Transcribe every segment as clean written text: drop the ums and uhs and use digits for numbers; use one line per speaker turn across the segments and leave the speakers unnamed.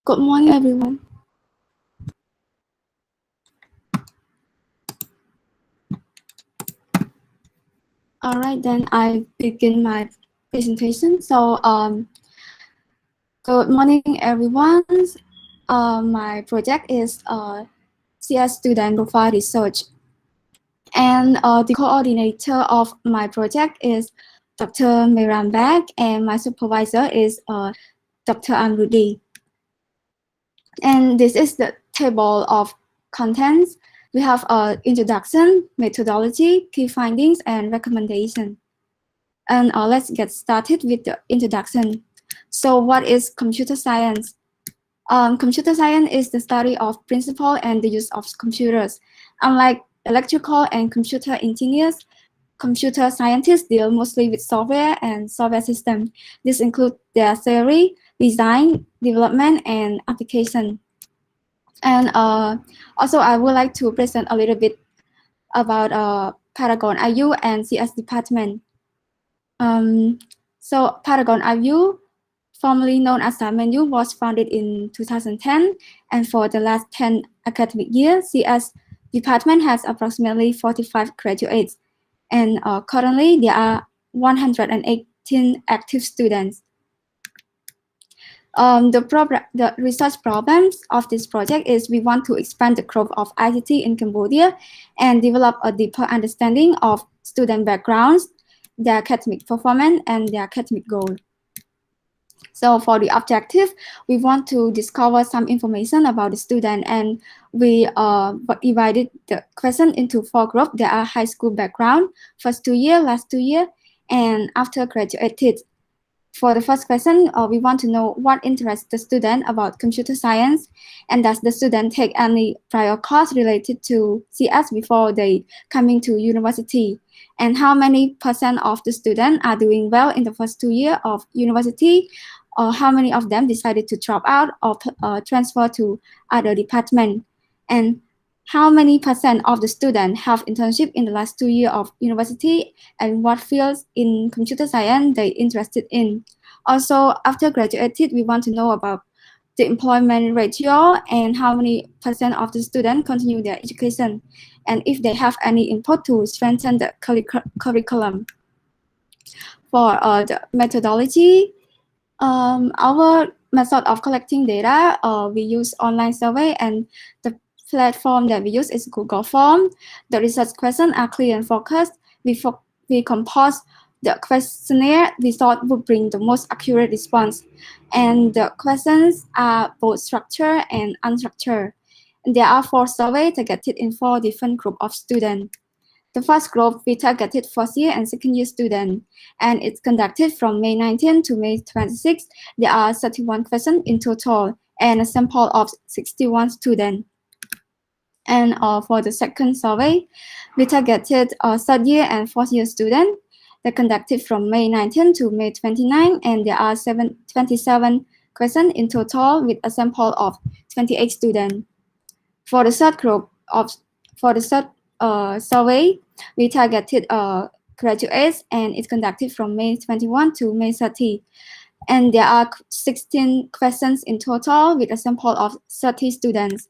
Good morning, everyone. All right, then I begin my presentation. Good morning, everyone. My project is CS Student Profile Research, and the coordinator of my project is Dr. Miram Bag, and my supervisor is Dr. Amrudi. And this is the table of contents. We have introduction, methodology, key findings, and recommendation. And let's get started with the introduction. So what is computer science? Computer science is the study of principle and the use of computers. Unlike electrical and computer engineers, computer scientists deal mostly with software and software systems. This includes their theory, design, development, and application. And also, I would like to present a little bit about Paragon IU and CS department. So Paragon IU, formerly known as SAMNU, was founded in 2010, and for the last 10 academic years, CS department has approximately 45 graduates, and currently there are 118 active students. The research problems of this project is we want to expand the growth of ICT in Cambodia and develop a deeper understanding of student backgrounds, their academic performance, and their academic goal. So for the objective, we want to discover some information about the student, and we divided the question into 4 groups. There are high school background, first 2 year, last 2 year, and after graduated. For the first question, we want to know what interests the student about computer science, and does the student take any prior course related to CS before they coming to university, and how many % of the students are doing well in the first 2 years of university, or how many of them decided to drop out or transfer to other department, and how many % of the students have internship in the last 2 years of university, and what fields in computer science they interested in. Also, after graduated, we want to know about the employment ratio and how many % of the students continue their education, and if they have any input to strengthen the curriculum. For the methodology, our method of collecting data, we use online survey, and the platform that we use is Google Form. The research questions are clear and focused. We compose the questionnaire we thought would bring the most accurate response. And the questions are both structured and unstructured. And there are 4 surveys targeted in 4 different groups of students. The first group, we targeted first year and second year students, and it's conducted from May 19 to May 26. There are 31 questions in total, and a sample of 61 students. And for the second survey, we targeted third year and fourth year students. They're conducted from May 19 to May 29, and there are 27 questions in total with a sample of 28 students. For the third group survey, we targeted graduates, and it's conducted from May 21 to May 30. And there are 16 questions in total with a sample of 30 students.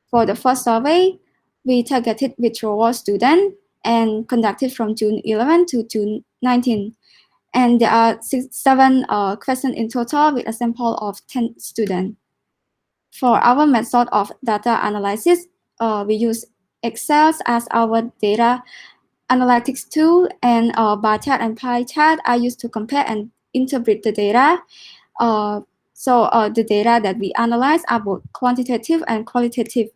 For the first survey, we targeted withdrawal students and conducted from June 11 to June 19. And there are 7 questions in total with a sample of 10 students. For our method of data analysis, we use Excel as our data analytics tool, and bar chart and pie chart are used to compare and interpret the data. The data that we analyze are both quantitative and qualitative.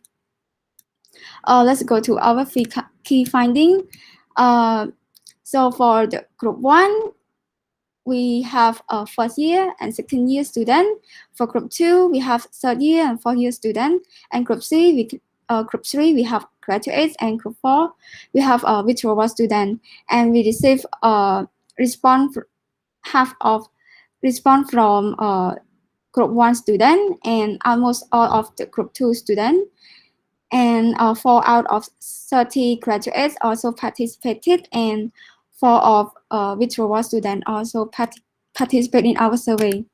Let's go to our key finding. So for the group 1, we have a first year and second year student. For group 2, we have third year and fourth year student. And group 3, we have graduates, and group 4, we have a withdrawal student. And we receive half of response from group 1 student, and almost all of the group 2 student. And 4 out of 30 graduates also participated, and 4 of withdrawal students also participate in our survey.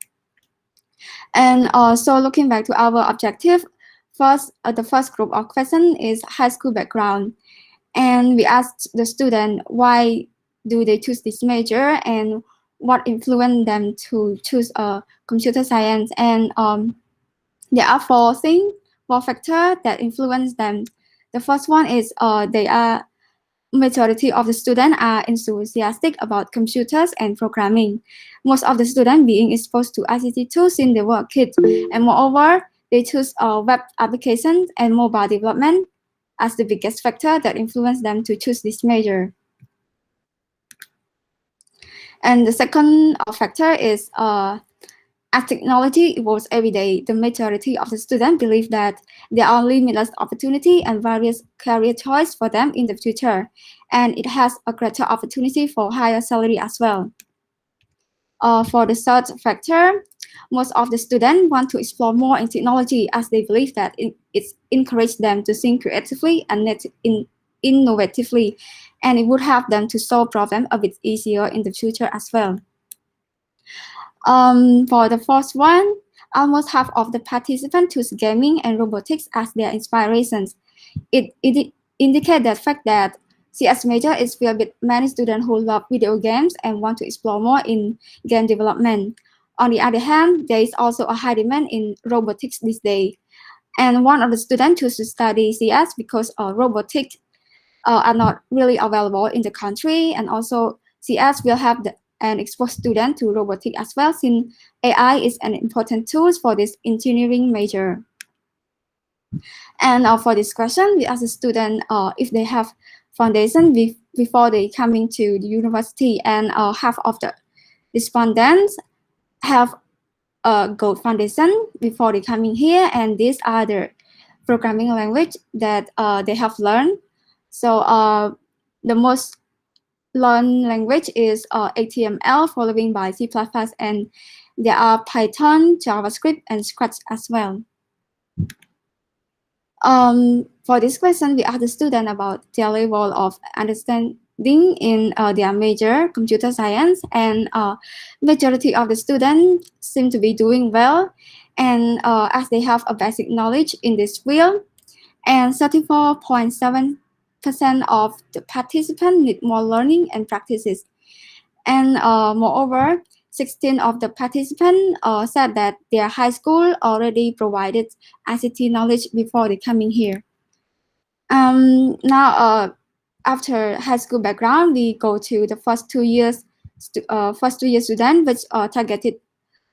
And so looking back to our objective, the first group of question is high school background. And we asked the student why do they choose this major and what influenced them to choose computer science. And there are four factors that influence them. The first one is majority of the students are enthusiastic about computers and programming. Most of the students being exposed to ICT tools since they were kids, and moreover, they choose web applications and mobile development as the biggest factor that influenced them to choose this major. And the second factor is as technology evolves every day, the majority of the students believe that there are limitless opportunity and various career choice for them in the future, and it has a greater opportunity for higher salary as well. For the third factor, most of the students want to explore more in technology as they believe that it encourages them to think creatively and innovatively, and it would help them to solve problems a bit easier in the future as well. For the fourth one, almost half of the participants choose gaming and robotics as their inspirations. It indicates the fact that CS major is filled with many students who love video games and want to explore more in game development. On the other hand, there is also a high demand in robotics these days. And one of the students chooses to study CS because robotics are not really available in the country, and also CS will have an exposed student to robotics as well, since AI is an important tool for this engineering major. And for this question, we ask the student if they have foundation before they coming to the university, and half of the respondents have a gold foundation before they coming here, and these are the programming language that they have learned. So the most learned language is HTML, following by C++, and there are Python, JavaScript, and Scratch as well. For this question, we asked the student about their level of understanding in their major, computer science, and majority of the students seem to be doing well, and as they have a basic knowledge in this field, and 34.7% of the participants need more learning and practices. And moreover, 16 of the participants said that their high school already provided ICT knowledge before they coming here. Now, after high school background, we go to the first 2 years student, which targeted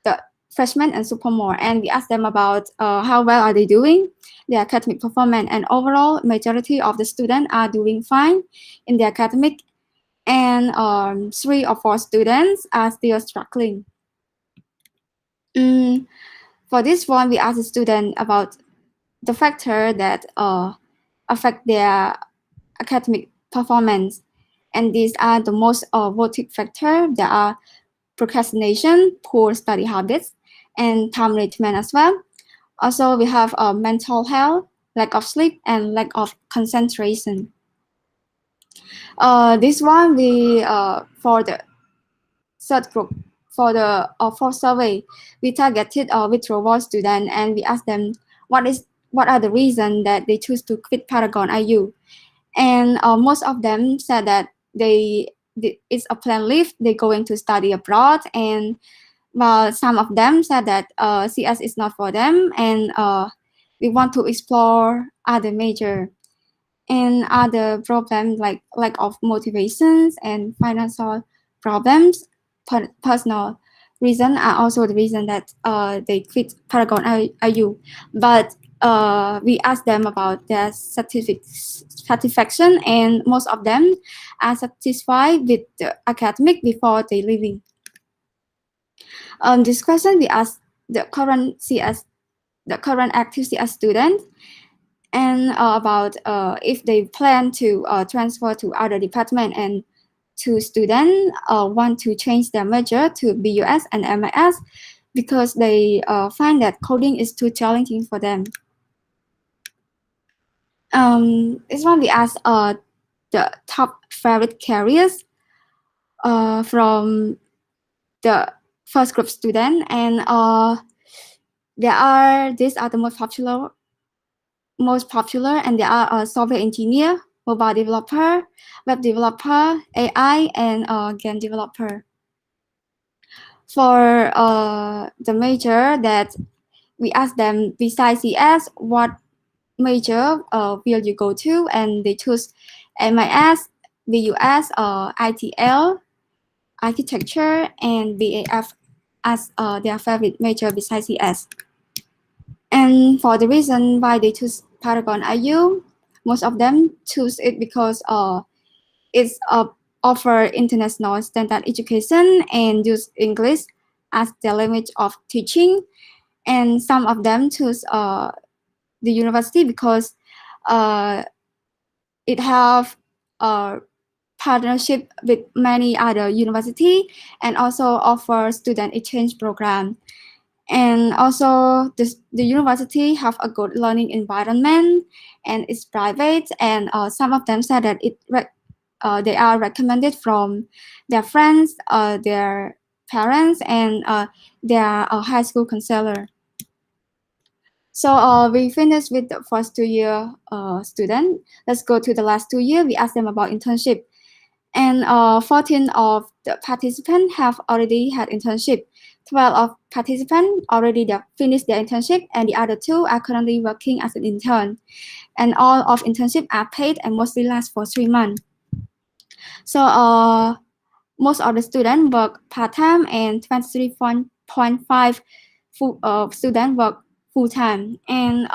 the freshmen and sophomore, and we ask them about how well are they doing, their academic performance, and overall majority of the students are doing fine in their academic, and 3 or 4 students are still struggling. For this one, we ask the student about the factor that affect their academic performance, and these are the most voted factor. There are procrastination, poor study habits, and time management as well. Also, we have mental health, lack of sleep, and lack of concentration. This one we for the third group, for the fourth survey, we targeted withdrawal students, and we asked them what are the reasons that they choose to quit Paragon IU, and most of them said that it's a planned leave, they're going to study abroad, and while some of them said that CS is not for them, and we want to explore other major. And other problems like lack of motivations and financial problems, personal reason are also the reason that they quit Paragon IU. But we asked them about their satisfaction, and most of them are satisfied with the academic before they leaving. This question we asked the current active CS student, and about if they plan to transfer to other department, and 2 students want to change their major to BUS and MIS because they find that coding is too challenging for them. This one we asked the top favorite careers from the first group student, and These are the most popular, and there are software engineer, mobile developer, web developer, AI, and game developer. For the major that we ask them besides CS, what major will you go to, and they choose MIS, BUS, ITL, architecture, and BAF as their favorite major besides CS. And for the reason why they choose Paragon IU, most of them choose it because it's offer international standard education and use English as their language of teaching. And some of them choose the university because it have a partnership with many other university and also offer student exchange program. And also the university have a good learning environment, and it's private, and some of them said that they are recommended from their friends, their parents, and their high school counselor. So we finished with the first 2 year student. Let's go to the last 2 year. We asked them about internship. And 14 of the participants have already had internship. 12 of participants already finished their internship, and the other 2 are currently working as an intern. And all of internship are paid and mostly last for 3 months. So most of the students work part-time, and 23.5 students work full-time. And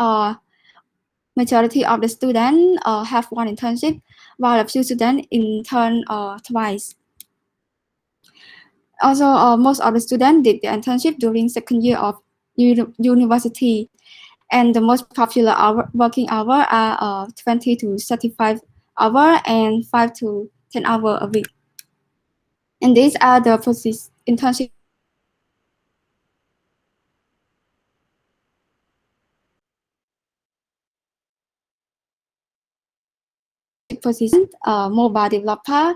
majority of the students have one internship, while a few students intern twice. Also, most of the students did the internship during second year of university, and the most popular working hour are 20 to 35 hours and 5 to 10 hours a week. And these are the internship position, mobile developer,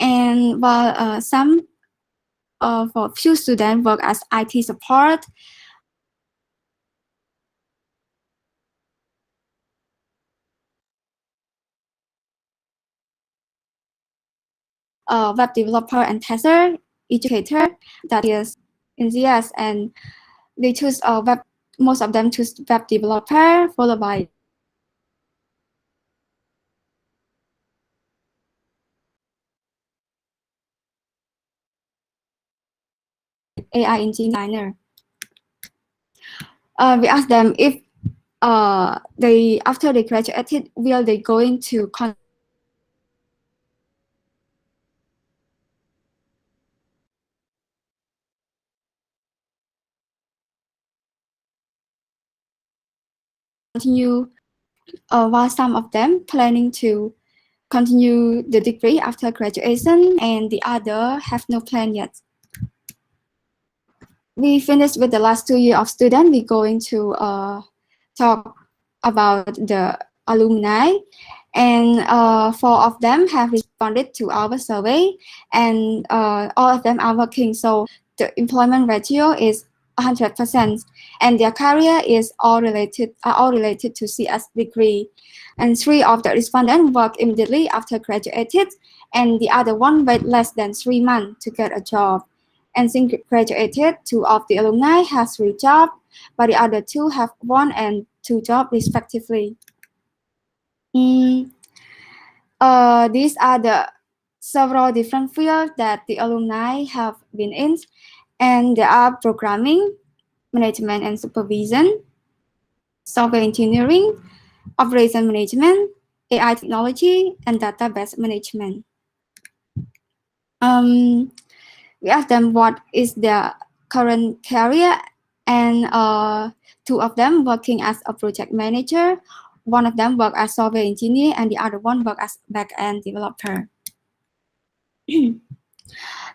and while some for few students work as IT support. Web developer and tester, educator, that is enthusiast, and they choose most of them choose web developer, followed by AI engineer. We asked them if after they graduated, will they going to continue, while some of them planning to continue the degree after graduation, and the other have no plan yet. We finished with the last 2 years of student. We're going to talk about the alumni, and 4 of them have responded to our survey, and all of them are working. So the employment ratio is 100%, and their career is all related to CS degree. And 3 of the respondents work immediately after graduated, and the other one wait less than 3 months to get a job. And since graduated, 2 of the alumni has 3 jobs, but the other 2 have 1 and 2 jobs respectively. These are the several different fields that the alumni have been in, and they are programming, management and supervision, software engineering, operation management, AI technology, and database management. We asked them what is their current career, and 2 of them working as a project manager, 1 of them work as software engineer, and the other one work as back-end developer.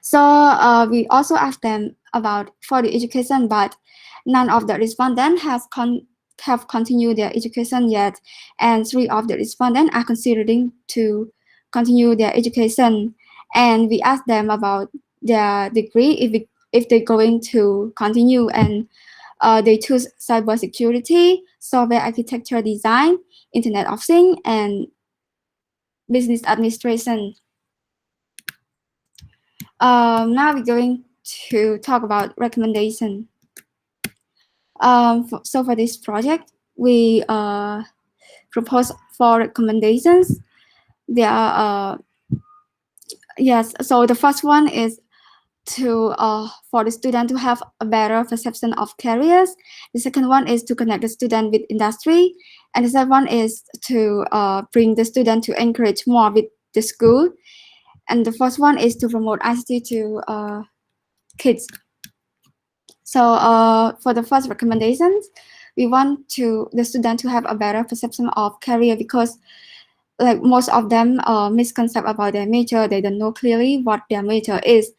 So we also asked them about for the education, but none of the respondents have continued their education yet, and 3 of the respondents are considering to continue their education. And we asked them about their degree, if they're going to continue, and They choose cybersecurity, software architecture design, Internet of Things, and business administration. Now we're going to talk about recommendation. So for this project, we propose 4 recommendations. There are yes. So the first one is to for the student to have a better perception of careers. The second one is to connect the student with industry, and the third one is to bring the student to encourage more with the school, and the fourth one is to promote ICT to kids. So for the first recommendations, we want the student to have a better perception of career, because like most of them misconcept about their major. They don't know clearly what their major is.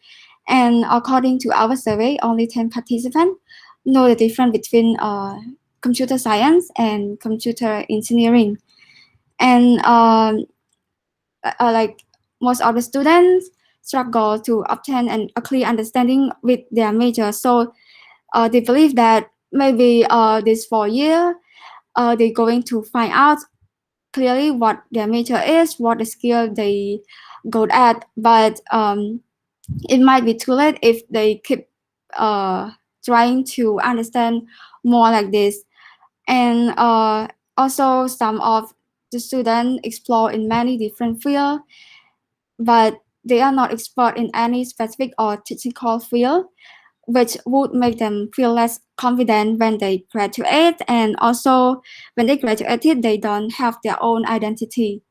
And according to our survey, only 10 participants know the difference between computer science and computer engineering. And like most of the students struggle to obtain a clear understanding with their major. So they believe that maybe this 4 year, they're going to find out clearly what their major is, what the skill they go at. But it might be too late if they keep trying to understand more like this. And also some of the students explore in many different fields, but they are not expert in any specific or technical field, which would make them feel less confident when they graduate. And also when they graduated, they don't have their own identity.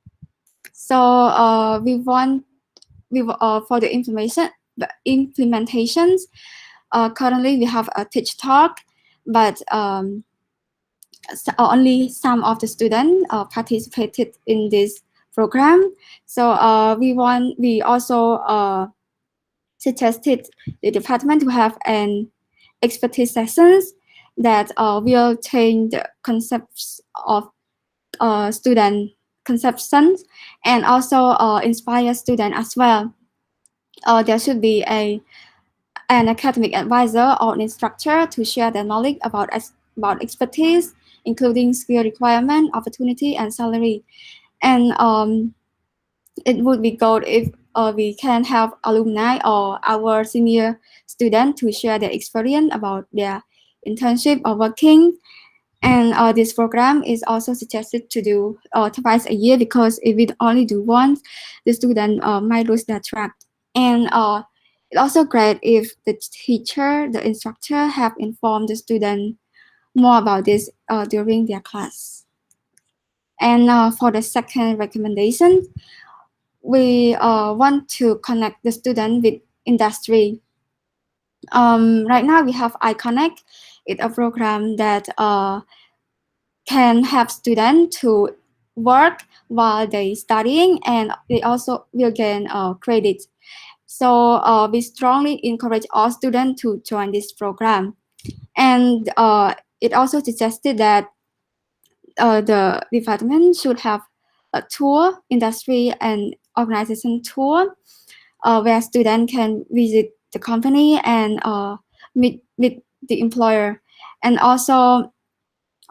So for the implementations, currently we have a teach talk, but only some of the students participated in this program. So we also suggested the department to have an expertise sessions that will change the concepts of student conceptions, and also inspire students as well. There should be an academic advisor or an instructor to share their knowledge about expertise, including skill requirement, opportunity, and salary. And it would be good if we can have alumni or our senior students to share their experience about their internship or working. And this program is also suggested to do twice a year, because if we only do once, the student might lose their track. And it's also great if the teacher, the instructor, have informed the student more about this during their class. And for the second recommendation, we want to connect the student with industry. Right now we have iConnect. It's a program that can help students to work while they studying, and they also will gain credit. So we strongly encourage all students to join this program. And it also suggested that the department should have a tour, industry and organization tour, where students can visit the company and meet with the employer. And also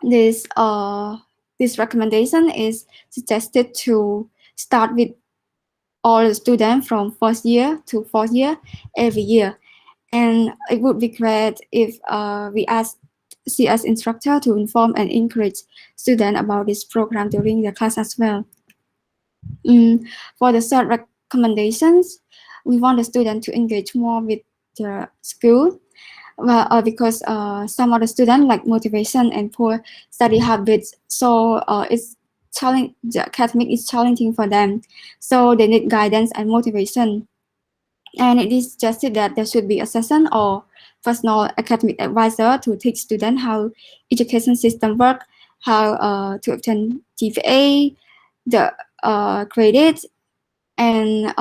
this recommendation is suggested to start with all the students from first year to fourth year every year. And it would be great if we ask CS instructor to inform and encourage students about this program during the class as well. For the third recommendations, we want the student to engage more with the school. Well, because some of the students lack motivation and poor study habits, so it's challenging. The academic is challenging for them, so they need guidance and motivation. And it is suggested that there should be a session or personal academic advisor to teach students how education system work, how to obtain GPA, the credit, and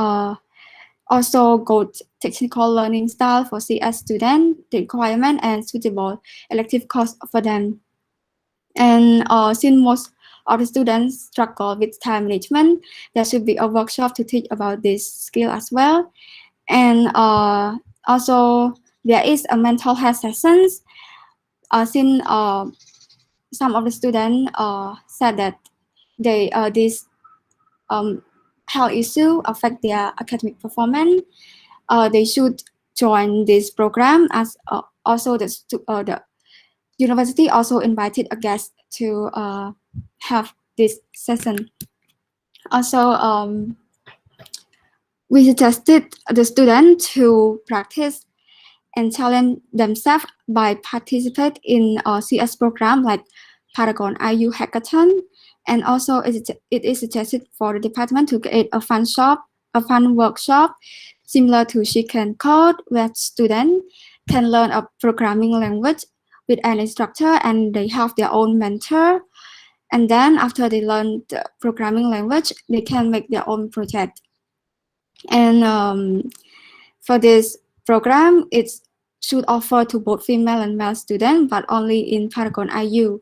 also good technical learning style for CS students, the requirement and suitable elective course for them. And since most of the students struggle with time management, there should be a workshop to teach about this skill as well. And also there is a mental health sessions since some of the students said that this um, health issue affect their academic performance, they should join this program. As also the university also invited a guest to have this session. Also, we suggested the student to practice and challenge themselves by participate in a CS program like Paragon IU Hackathon. And also it is suggested for the department to create a fun workshop similar to She Can Code, where students can learn a programming language with an instructor and they have their own mentor. And then after they learn the programming language, they can make their own project. And for this program, it should offer to both female and male students, but only in Paragon IU.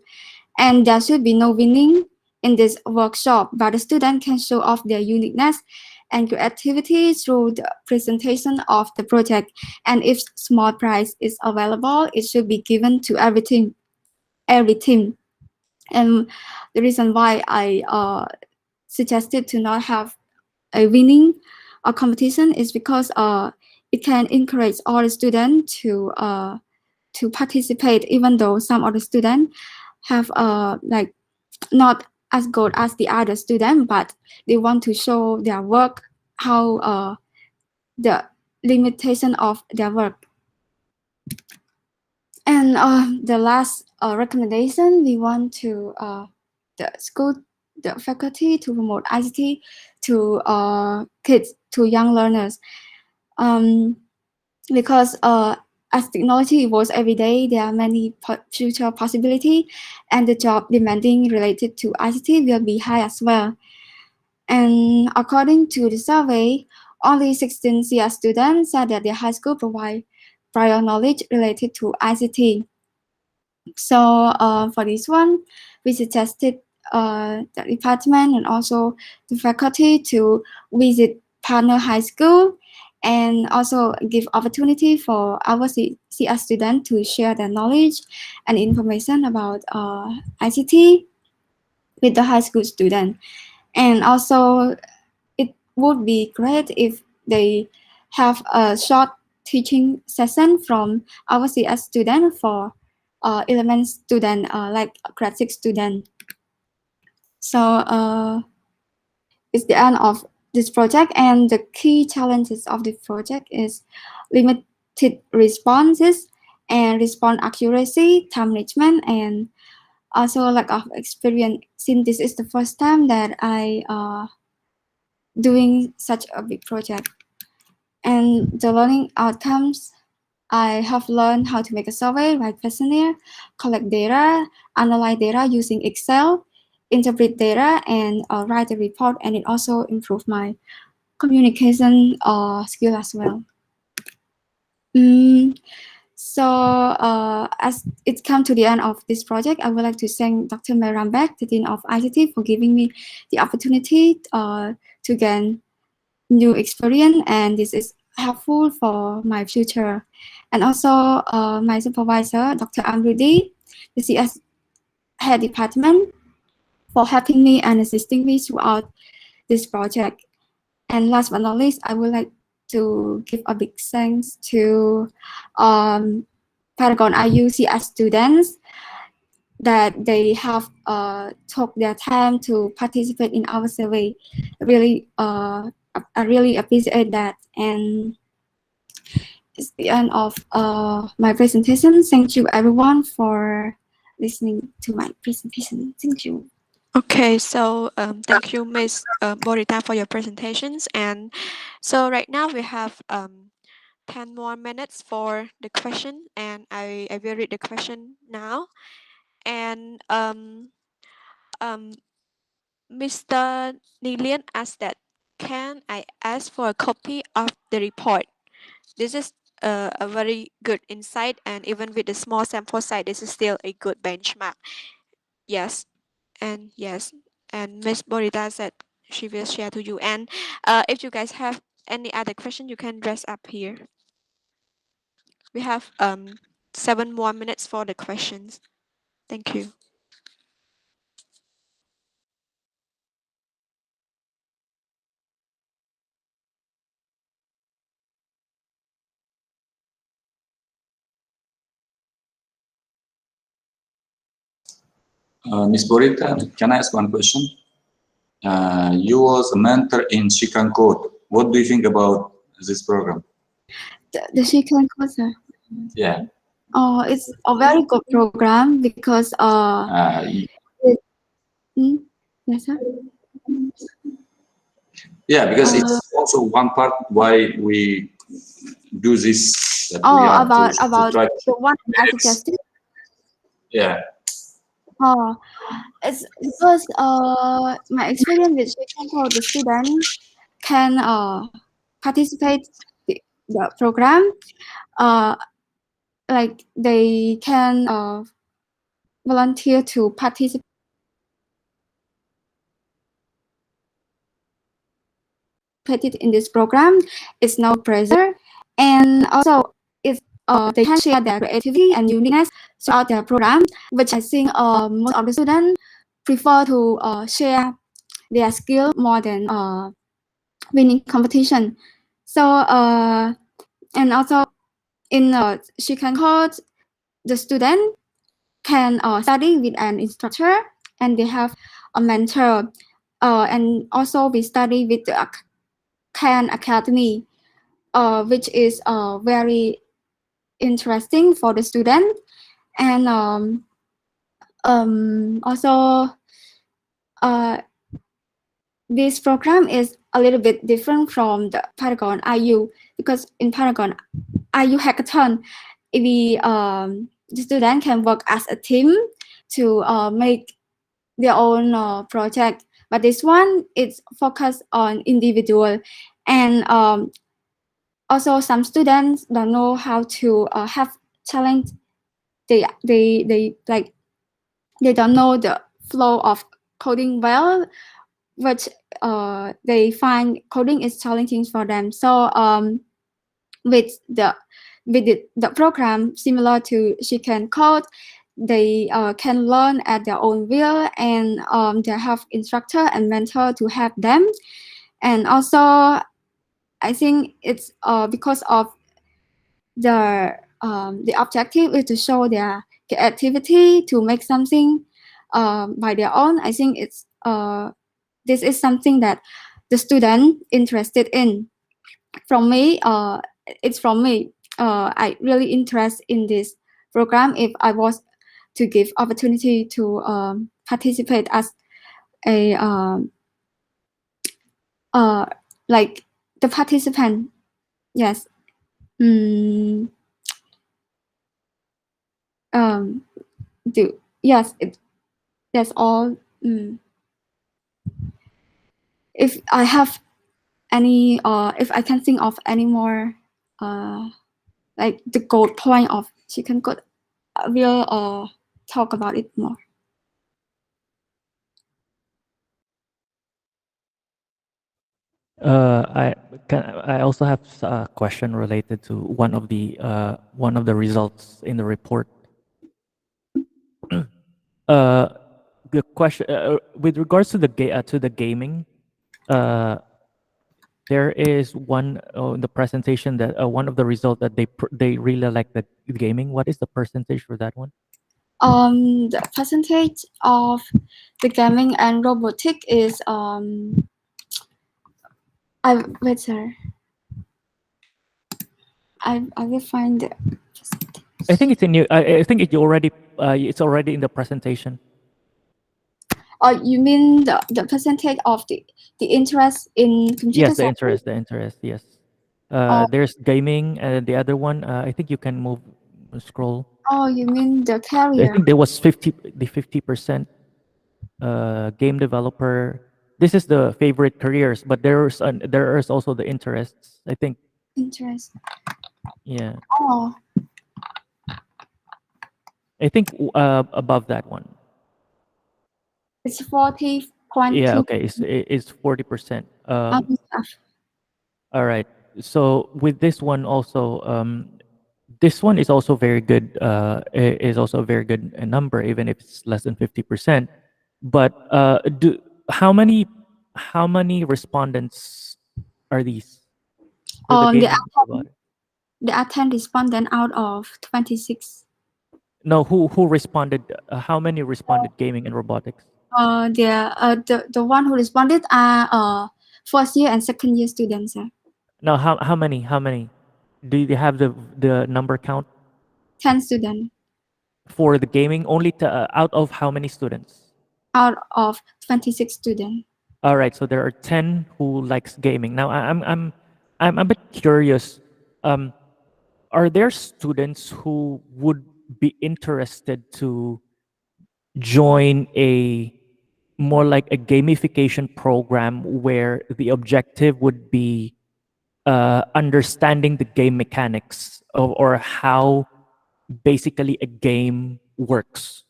And there should be no winning in this workshop, but the student can show off their uniqueness and creativity through the presentation of the project. And if small prize is available, it should be given to every team. Every team. And the reason why I suggested to not have a winning competition is because it can encourage all the students to participate, even though some of the students have like not as good as the other student, but they want to show their work, how the limitation of their work. And the last recommendation, we want to the school, the faculty to promote ICT to kids, to young learners, because as technology evolves every day, there are many future possibilities, and the job demanding related to ICT will be high as well. And according to the survey, only 16 CS students said that their high school provide prior knowledge related to ICT. So for this one, we suggested the department and also the faculty to visit partner high school and also give opportunity for our CS students to share their knowledge and information about ICT with the high school student. And also, it would be great if they have a short teaching session from our CS student for element student, like grade 6 student. So it's the end of this project, and the key challenges of the project is limited responses and response accuracy, time management, and also lack of experience, since this is the first time that I doing such a big project. And the learning outcomes, I have learned how to make a survey, write questionnaire, collect data, analyze data using Excel, interpret data, and write a report. And it also improved my communication skill as well. So as it come to the end of this project, I would like to thank Dr. May Rambek, the Dean of ICT, for giving me the opportunity to gain new experience, and this is helpful for my future. And also my supervisor, Dr. Amrudi, the CS head department, for helping me and assisting me throughout this project. And last but not least, I would like to give a big thanks to Paragon IU CS students that they have took their time to participate in our survey. Really, I really appreciate that. And it's the end of my presentation. Thank you everyone for listening to my presentation. Thank you.
Okay, so thank you, Ms. Borita, for your presentations. And so right now we have 10 more minutes for the question, and I will read the question now. And Mr. Nilian asked that, can I ask for a copy of the report? This is a very good insight, and even with the small sample size, this is still a good benchmark. Yes, and yes, and Miss Borita said she will share to you. And if you guys have any other question, you can dress up here. We have 7 more minutes for the questions. Thank you.
Ms. Borita, can I ask one question? You was a mentor in Chican Code. What do you think about this program?
The Chicken course.
Yeah.
It's a very good program because
Y-
it, mm, yes sir.
yeah, because
Uh,
it's also one part why we do this, that we have to
about
try to
the one I
mix.
suggested.
Yeah.
Uh, it's because my experience with Chicken code, the student can participate the program. Uh, like they can volunteer to participate in this program. It's no pressure, and also it's they can share their creativity and uniqueness throughout their program, which I think most of the students prefer to share their skill more than winning competition. So and also in she can code the student can study with an instructor and they have a mentor. And also we study with the Khan Academy, which is very interesting for the student. And also uh, this program is a little bit different from the Paragon IU because in Paragon IU hackathon, the student can work as a team to make their own project. But this one is focused on individual, and also some students don't know how to have challenge. They like they don't know the flow of coding well, which they find coding is challenging for them. So with the the program similar to she can code, they can learn at their own will, and they have instructor and mentor to help them. And also I think it's because of the objective is to show their creativity to make something by their own. I think it's this is something that the student interested in. From me, it's from me. I really interest in this program. If I was to give opportunity to participate as a uh, like the participant, yes. Mm, um, do yes. That's all. If I have any, if I can think of any more, uh, like the gold point of chicken code, I will talk about it more.
I also have a question related to one of the results in the report. Uh, the question with regards to the gaming, uh, there is one in the presentation that one of the result that they really like the gaming. What is the percentage for that one?
The percentage of the gaming and robotic is I wait sir. I will find the percentage.
I think it's in you. I think it's already in the presentation.
You mean the percentage of the interest in computer
Yes,
science?
the interest. Yes.
Or
There's gaming, and the other one. I think you can move, scroll.
oh, you mean the
I
career?
think there was 50% game developer. This is the favorite careers, but there is also the interests. I think,
Interest.
yeah.
Oh,
I think above that one.
it's 40.2.
Yeah. Okay. It's 40%.
Um,
All right. So with this one also, this one is also very good. Is also a very good number, even if it's less than 50%. But how many respondents are these for the
On the
gaming robotics?
there are 10 respondents out of 26.
No, who responded? How many responded gaming and robotics?
The one who responded are first year and second year students.
No, how many? How many? Do you have the number count
10 students
for the gaming? Only out of how many students?
out of 26 students.
All right, so there are 10 who likes gaming. Now I'm a bit curious. Um, are there students who would be interested to join a more like a gamification program where the objective would be understanding the game mechanics or how basically a game works?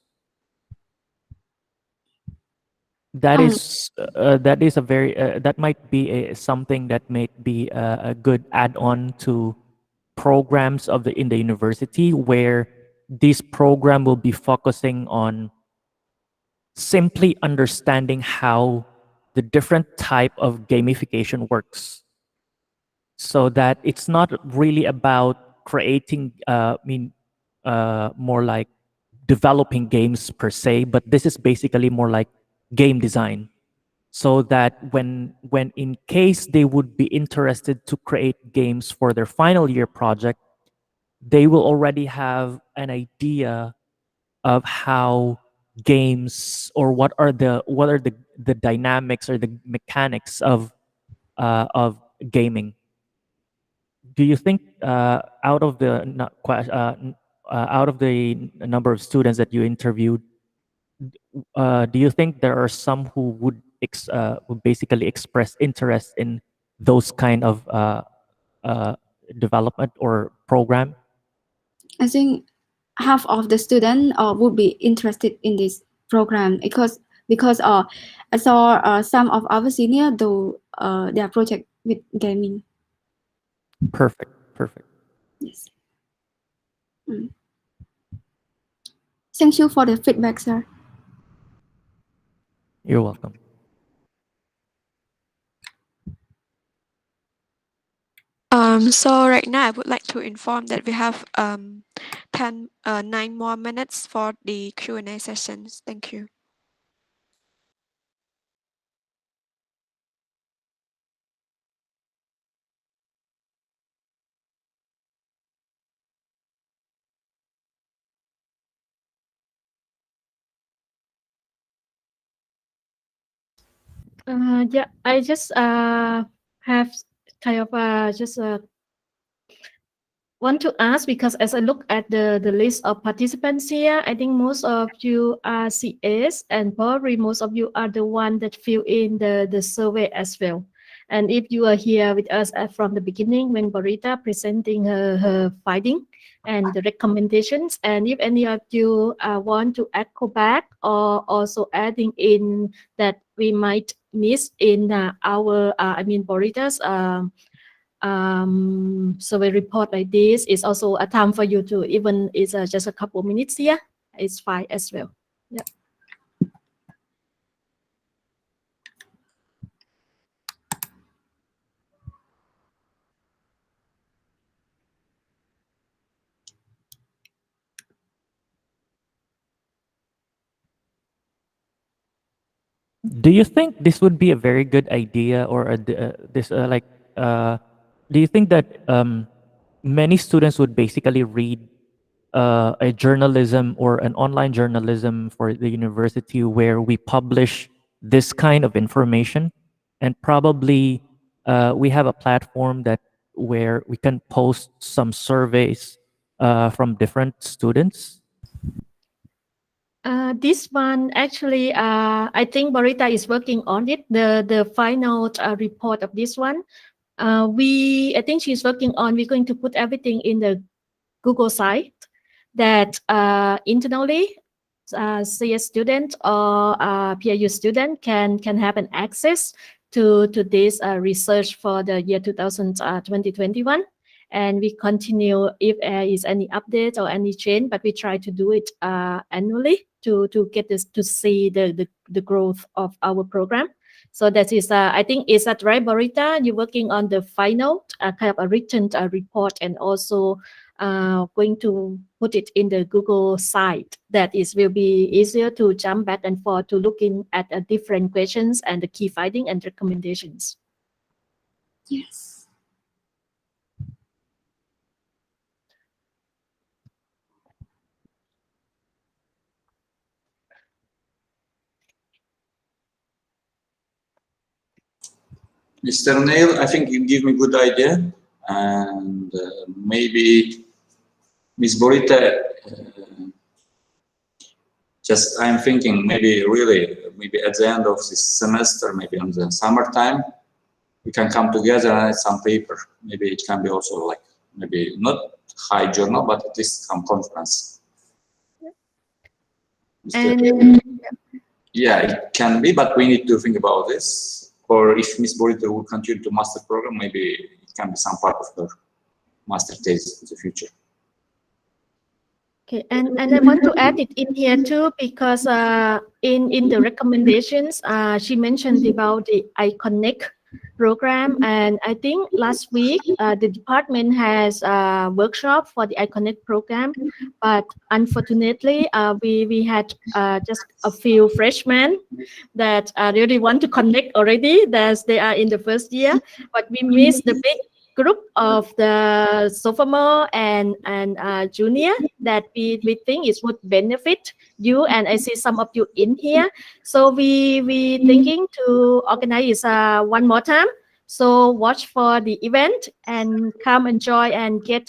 Um,
That is a very that might be something that might be a good add-on to programs of the in the university, where this program will be focusing on simply understanding how the different type of gamification works, so that it's not really about creating more like developing games per se, but this is basically more like game design, so that when in case they would be interested to create games for their final year project, they will already have an idea of how games, or what are the dynamics or the mechanics of gaming. Do you think out of the out of the number of students that you interviewed, do you think there are some who would basically express interest in those kind of uh, development or program?
I think half of the students would be interested in this program because I saw some of our senior do their project with gaming.
Perfect, perfect.
Yes. Mm. Thank you for the feedback, sir.
You're welcome.
So right now I would like to inform that we have 9 more minutes for the Q&A sessions. Thank you.
Yeah, I just have kind of just want to ask, because as I look at the list of participants here, I think most of you are CS, and probably most of you are the one that fill in the survey as well. And if you are here with us from the beginning when Borita presenting her finding and the recommendations, and if any of you want to echo back or also adding in that we might miss in our, I mean, Borita's survey report like this, is also a time for you to, even it's just a couple minutes here, it's fine as well. Yeah.
Do you think this would be a very good idea, or do you think that many students would basically read a journalism or an online journalism for the university where we publish this kind of information, and probably we have a platform that where we can post some surveys from different students?
This one actually, I think Borita is working on it. The final report of this one, I think she's working on. We're going to put everything in the Google site that internally, CS student or PIU student can have an access to this research for the year 2021. and we continue if there is any update or any change, but we try to do it annually to get this to see the growth of our program. So that is, I think, is that right, Borita? You're working on the final kind of a written report, and also going to put it in the Google site. That is will be easier to jump back and forth to looking at different questions and the key finding and recommendations.
Yes.
Mr. Neil, I think you give me good idea, and maybe Miss Borita, just I'm thinking maybe really, maybe at the end of this semester, maybe in the summertime, we can come together and write some paper. Maybe it can be also like, maybe not high journal, but at least some conference.
And
yeah, it can be, but we need to think about this. Or if Miss Borita will continue to master program, maybe it can be some part of her master thesis in the future.
okay, and I want to add it in here too, because in the recommendations, she mentioned about the iConnect program, and I think last week the department has a workshop for the iConnect program, but unfortunately we had just a few freshmen that really want to connect already, as they are in the first year, but we missed the big group of the sophomore and junior that we think it would benefit you, and I see some of you in here. So we thinking to organize one more time. So watch for the event and come enjoy and get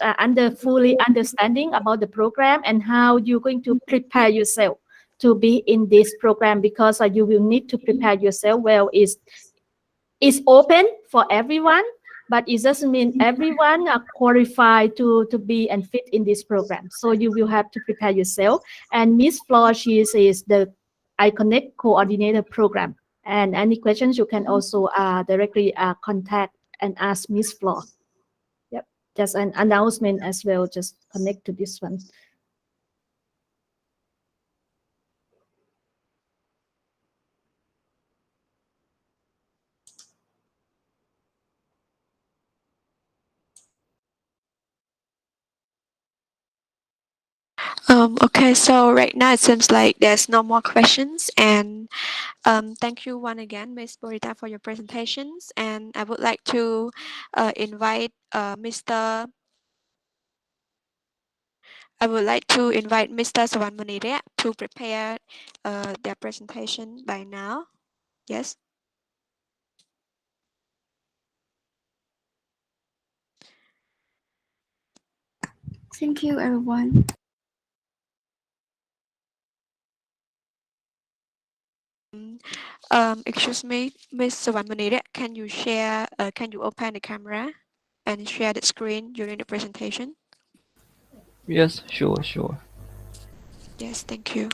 fully understanding about the program and how you're going to prepare yourself to be in this program, because you will need to prepare yourself well. It's open for everyone, but it doesn't mean everyone are qualified to be and fit in this program. So you will have to prepare yourself. And Miss Flo, she is the iConnect coordinator program. And any questions you can also directly contact and ask Miss Flo. Yep, just an announcement as well. Just connect to this one.
Okay, so right now it seems like there's no more questions, and thank you once again, Ms. Borita, for your presentations. And I would like to invite Mr. Sawan Munire to prepare their presentation by now. Yes.
Thank you, everyone.
Excuse me, Ms. Sawan Munire, can you share? Can you open the camera and share the screen during the presentation?
Yes, sure.
Yes, thank you.